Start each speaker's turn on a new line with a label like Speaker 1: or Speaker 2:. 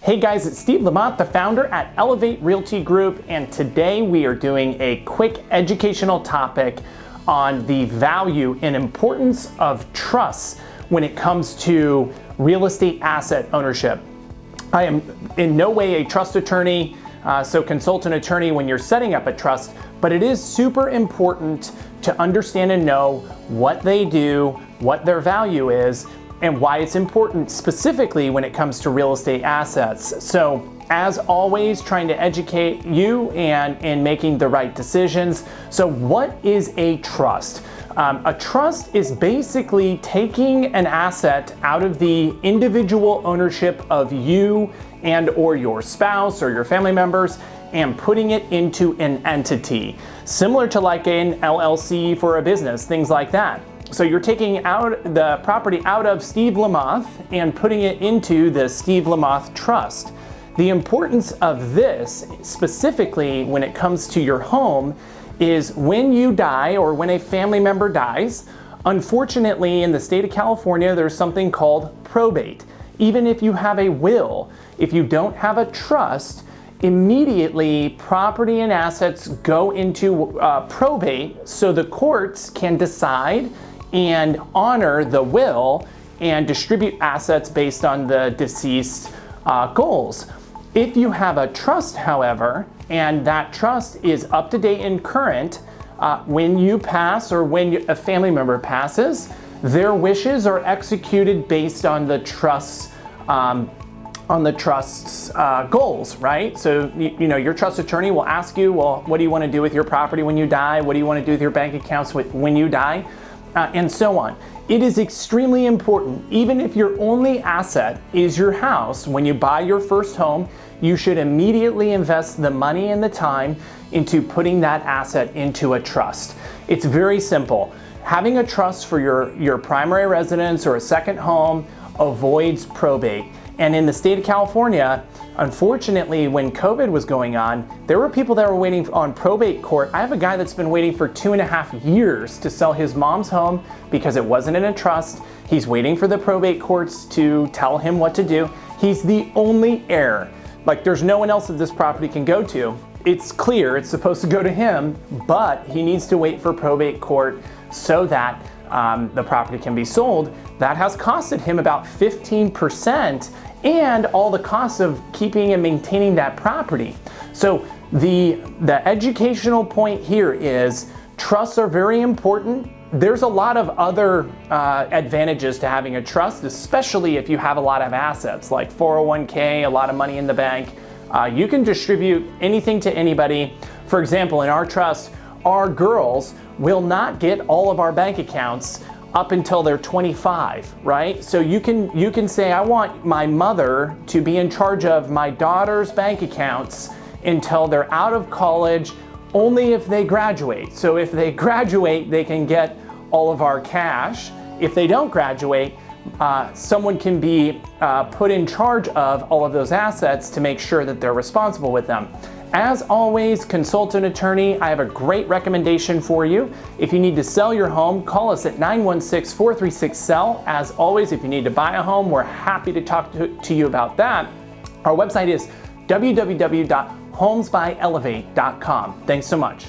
Speaker 1: Hey guys, it's Steve Lamont, the founder at Elevate Realty Group, and today we are doing a quick educational topic on the value and importance of trust when it comes to real estate asset ownership. I am in no way a trust attorney, so consult an attorney when you're setting up a trust, but it is super important to understand and know what they do, what their value is, and why it's important specifically when it comes to real estate assets. So as always, trying to educate you and in making the right decisions. So what is a trust? A trust is basically taking an asset out of the individual ownership of you and or your spouse or your family members and putting it into an entity, similar to like an LLC for a business, things like that. So you're taking out the property out of Steve Lamont and putting it into the Steve Lamont Trust. The importance of this, specifically when it comes to your home, is when you die or when a family member dies. Unfortunately, in the state of California, there's something called probate. Even if you have a will, if you don't have a trust, immediately property and assets go into probate so the courts can decide and honor the will and distribute assets based on the deceased goals. If you have a trust, however, and that trust is up to date and current, when you pass or when a family member passes, their wishes are executed based on the trust's goals, right? So you know your trust attorney will ask you, well, what do you want to do with your property when you die? What do you want to do with your bank accounts when you die? And so on. It is extremely important, even if your only asset is your house, when you buy your first home, you should immediately invest the money and the time into putting that asset into a trust. It's very simple. Having a trust for your primary residence or a second home avoids probate. And in the state of California, unfortunately, when COVID was going on, there were people that were waiting on probate court. I have a guy that's been waiting for 2.5 years to sell his mom's home because it wasn't in a trust. He's waiting for the probate courts to tell him what to do. He's the only heir. Like, there's no one else that this property can go to. It's clear it's supposed to go to him, but he needs to wait for probate court so that the property can be sold. That has costed him about 15% and all the costs of keeping and maintaining that property. So the educational point here is trusts are very important. There's a lot of other advantages to having a trust, especially if you have a lot of assets like 401k, a lot of money in the bank. You can distribute anything to anybody. For example, in our trust, our girls will not get all of our bank accounts up until they're 25, right? So you can say, I want my mother to be in charge of my daughter's bank accounts until they're out of college, only if they graduate. So if they graduate, they can get all of our cash. If they don't graduate, someone can be put in charge of all of those assets to make sure that they're responsible with them. As always, consult an attorney. I have a great recommendation for you. If you need to sell your home, call us at 916-436-SELL. As always, if you need to buy a home, we're happy to talk to you about that. Our website is www.homesbyelevate.com. Thanks so much.